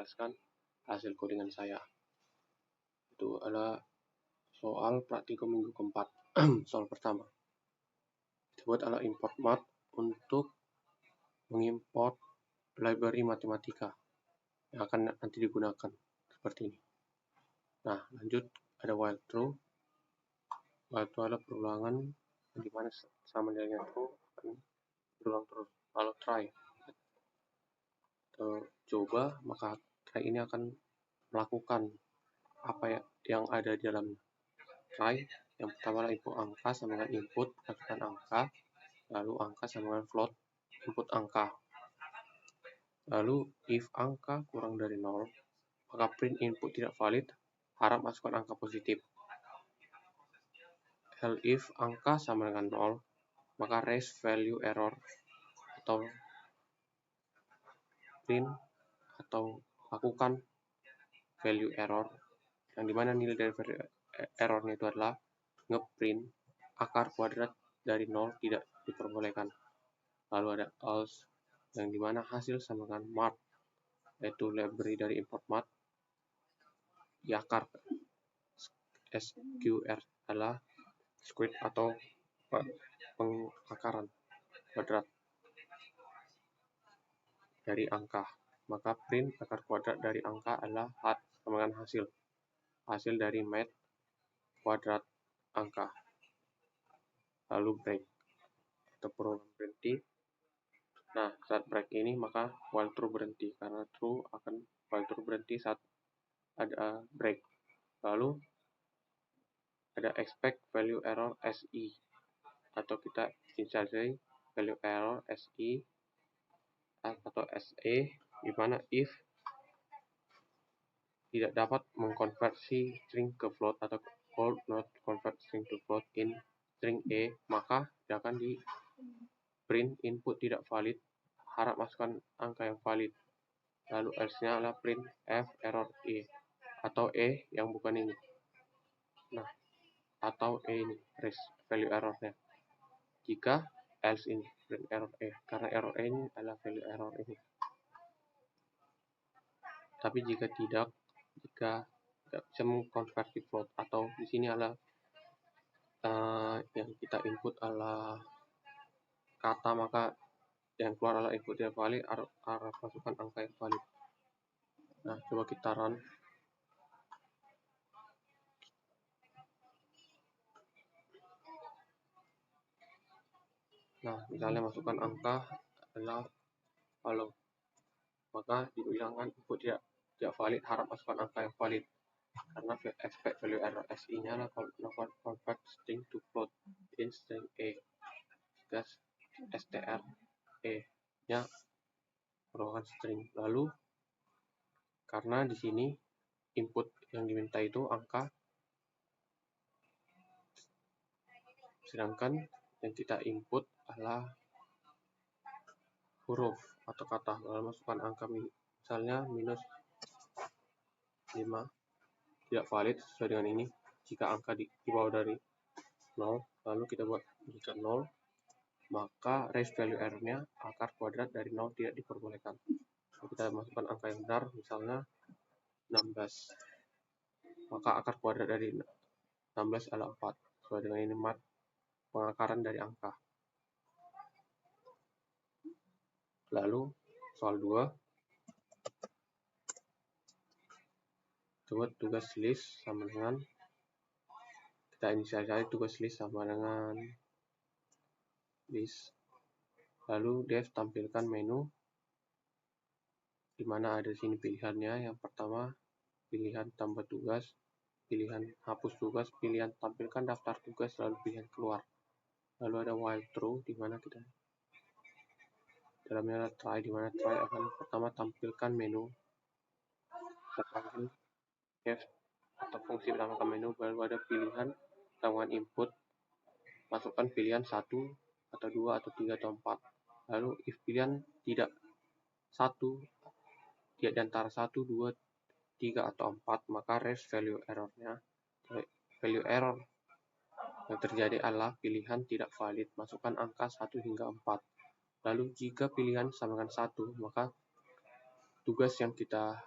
menjelaskan hasil codingan saya. Itu adalah soal praktikum minggu keempat. Soal pertama. Kita buat adalah import math untuk mengimport library matematika yang akan nanti digunakan seperti ini. Nah, lanjut ada while true. While true adalah perulangan di mana sama dengan true akan berulang terus. Kalau try atau coba, maka try ini akan melakukan apa yang ada di dalam try. Yang pertama adalah input angka sama dengan input, masukkan angka, lalu angka sama dengan float, input angka. Lalu if angka kurang dari 0, maka print input tidak valid, harap masukkan angka positif. If angka sama dengan 0, maka raise value error atau print atau lakukan value error, yang dimana nilai dari value errornya itu adalah ngeprint akar kuadrat dari 0 tidak diperbolehkan. Lalu ada else, yang dimana hasil sama dengan math, yaitu library dari import math. Di akar SQR adalah square atau pengakaran kuadrat dari angka, maka print akar kuadrat dari angka adalah sama dengan hasil dari math kuadrat angka. Lalu break atau perulangan berhenti. Nah, saat break ini maka while true berhenti, karena while true berhenti saat ada break. Lalu ada expect value error SI, atau kita inisialisasi value error SI atau SE, di mana if tidak dapat mengkonversi string ke float atau could not convert string to float in string E, maka akan di print input tidak valid, harap masukkan angka yang valid. Lalu else-nya adalah print F error E, atau E yang bukan ini. Nah, atau E ini raise value errornya. Jika else ini print error E, karena error E ini adalah value error ini. Tapi jika tidak bisa mengkonversi float, atau di sini adalah yang kita input adalah kata, maka yang keluar adalah input yang valid, harus masukkan angka yang valid. Nah, coba kita run. Nah, misalnya masukkan angka adalah halo, maka dibilangkan input tidak valid, harap masukkan angka yang valid, karena expect value error SI nya adalah convert string to float in string E, gas str E nya merupakan string. Lalu karena di sini input yang diminta itu angka, sedangkan yang kita input adalah huruf atau kata, lalu masukkan angka, misalnya minus 5, tidak valid sesuai dengan ini jika angka di bawah dari 0. Lalu kita buat jika 0, maka raise value errornya akar kuadrat dari 0 tidak diperbolehkan. Lalu kita masukkan angka yang benar, misalnya 16, maka akar kuadrat dari 16 adalah 4 sesuai dengan ini math pengakaran dari angka. Lalu soal 2, coba tugas list sama dengan, kita inisialisasi tugas list sama dengan list. Lalu dev tampilkan menu, di mana ada di sini pilihannya. Yang pertama pilihan tambah tugas, pilihan hapus tugas, pilihan tampilkan daftar tugas, lalu pilihan keluar. Lalu ada while true, di mana kita dalamnya ada try, di mana try akan pertama tampilkan menu, kita panggil dev atau fungsi menambahkan menu. Baru ada pilihan tambahkan input, masukkan pilihan 1 atau 2 atau 3 atau 4. Lalu if pilihan tidak di antara 1, 2, 3 atau 4, maka raise value errornya. Value error yang terjadi adalah pilihan tidak valid, masukkan angka 1 hingga 4. Lalu jika pilihan sama dengan 1, maka tugas yang kita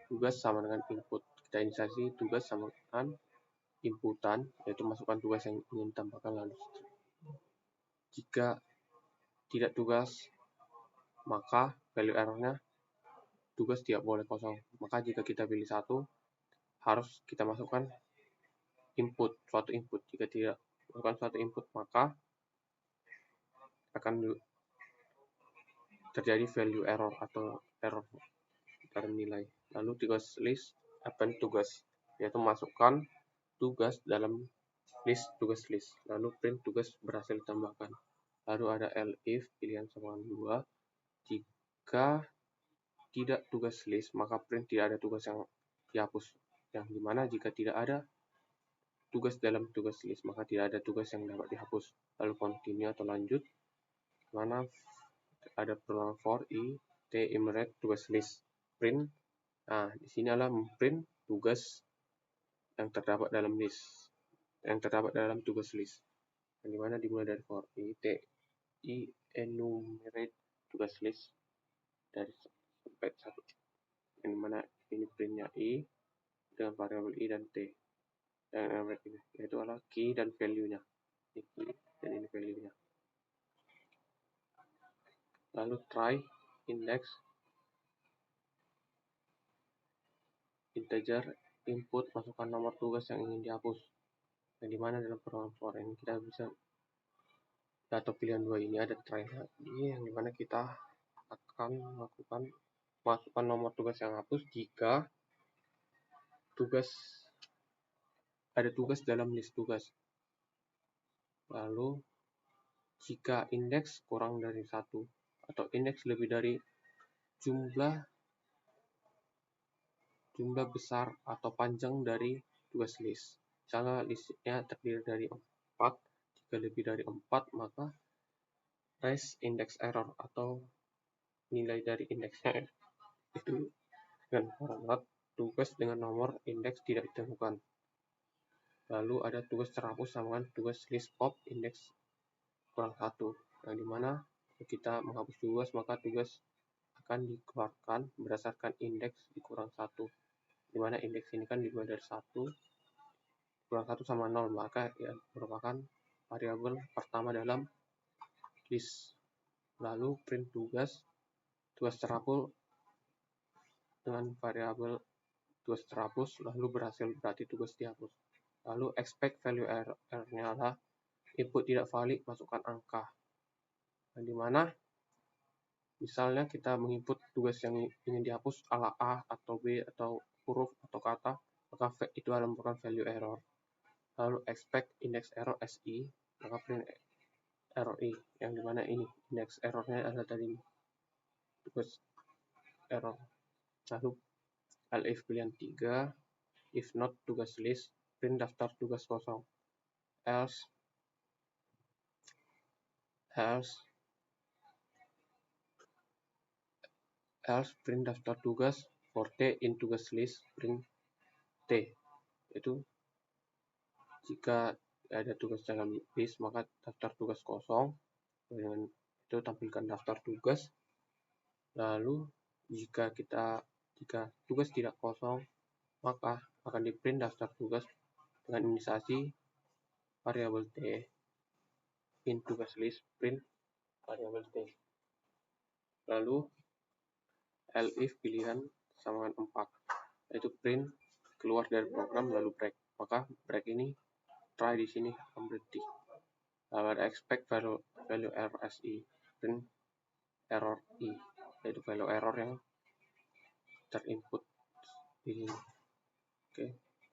tugas sama dengan input. Kita inisiasi tugas sama dengan inputan, yaitu masukkan tugas yang ingin ditambahkan lalu. Jika tidak tugas, maka value errornya tugas tidak boleh kosong. Maka jika kita pilih satu, harus kita masukkan suatu input. Jika tidak masukkan suatu input, maka akan terjadi value error atau error dalam nilai. Lalu tugas list, append tugas, yaitu masukkan tugas dalam tugas list. Lalu print tugas berhasil ditambahkan. Lalu ada elif pilihan sama 2. Jika tidak tugas list, maka print tidak ada tugas yang dihapus. Yang dimana jika tidak ada tugas dalam tugas list, maka tidak ada tugas yang dapat dihapus. Lalu continue atau lanjut, mana ada program for i t enumerate tugas list print. Nah, di sini adalah memprint tugas yang terdapat dalam tugas list. Yang dimana dimulai dari for i enumerate tugas list dari sampai 1. Yang dimana ini printnya i dengan variabel i dan t. Yang enumerate ini yaitu adalah key dan value-nya. Ini key dan ini value-nya. Lalu try index integer input, masukkan nomor tugas yang ingin dihapus. Yang dimana dalam program for ini kita bisa atau pilihan 2 ini ada try ini, yang dimana kita akan masukkan nomor tugas yang hapus jika ada tugas dalam list tugas. Lalu jika indeks kurang dari 1 atau indeks lebih dari jumlah besar atau panjang dari tugas list. Misalnya listnya terdiri dari 4, jika lebih dari 4 maka raise index error atau nilai dari indeksnya itu dengan format tugas dengan nomor indeks tidak ditemukan. Lalu ada tugas terhapus sama dengan tugas list pop indeks kurang 1, yang dimana kita menghapus tugas maka tugas akan dikeluarkan berdasarkan indeks dikurang 1, dimana indeks ini kan dimulai dari 1 kurang 1 sama 0, maka ya merupakan variabel pertama dalam list. Lalu print tugas terhapus dengan variabel tugas terhapus lalu berhasil, berarti tugas dihapus. Lalu expect value error-nya adalah input tidak valid, masukkan angka. Yang dimana misalnya kita menginput tugas yang ingin dihapus ala A atau B atau huruf atau kata, maka itu adalah merupakan value error. Lalu expect index error SI, maka print error I, yang dimana ini index errornya adalah tadi tugas error. Lalu elif pilihan 3, if not tugas list, print daftar tugas kosong. Else print daftar tugas for T in tugas list, print T. Itu jika ada tugas dalam list maka daftar tugas kosong, dengan itu tampilkan daftar tugas. Lalu jika tugas tidak kosong maka akan di print daftar tugas dengan inisiasi variabel T in tugas list, print variabel T. Lalu elif pilihan sama dengan 4, yaitu print keluar dari program lalu break, maka break ini try di sini akan berhenti. Lalu ada expect value error SI, print error I, yaitu value error yang terinput di sini. Oke,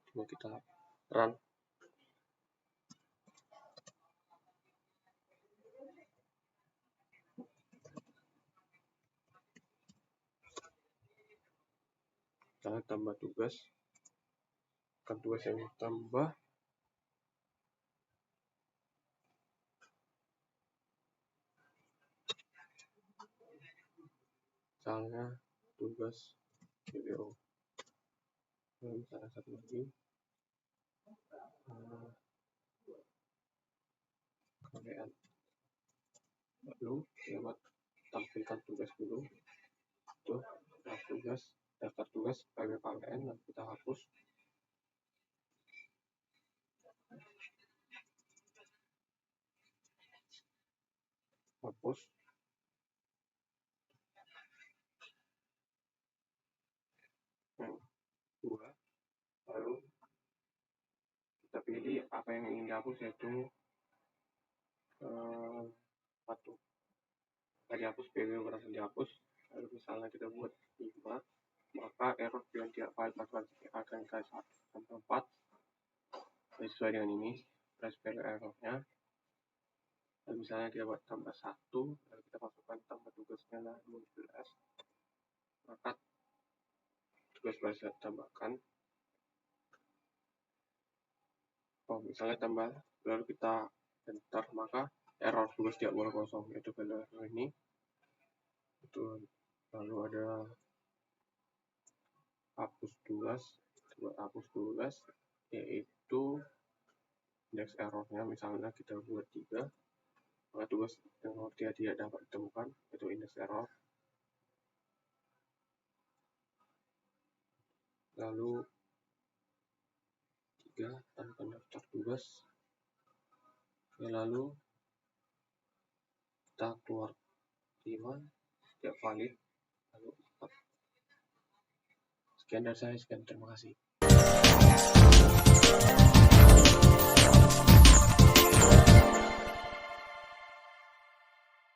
coba kita run. Kita tambah tugas, kan tugas yang ditambah misalnya tugas video. Misalnya satu lagi kalian, lalu lewat tampilkan tugas dulu, tuh tugas daftar tugas PWKWN, lalu kita hapus. Dua, lalu kita pilih apa yang ingin dihapus, yaitu satu. Tadi hapus, PW berhasil dihapus. Lalu misalnya kita buat 5, maka error tidak file password akan ke 1-4 sesuai dengan ini press value errornya. Dan misalnya kita buat tambah 1, lalu kita masukkan tambah tugasnya 12, maka tugas bisa ditambahkan. Misalnya tambah, lalu kita enter, maka error tugas tidak boleh kosong, yaitu value error ini. Lalu ada hapus tugas, yaitu indeks errornya. Misalnya kita buat 3, maka tugas yang tidak dapat ditemukan, yaitu indeks error. Lalu 3, tanpa daftar tugas. Lalu kita keluar 5, tidak valid. Lalu 4. Sekian dari saya, terima kasih.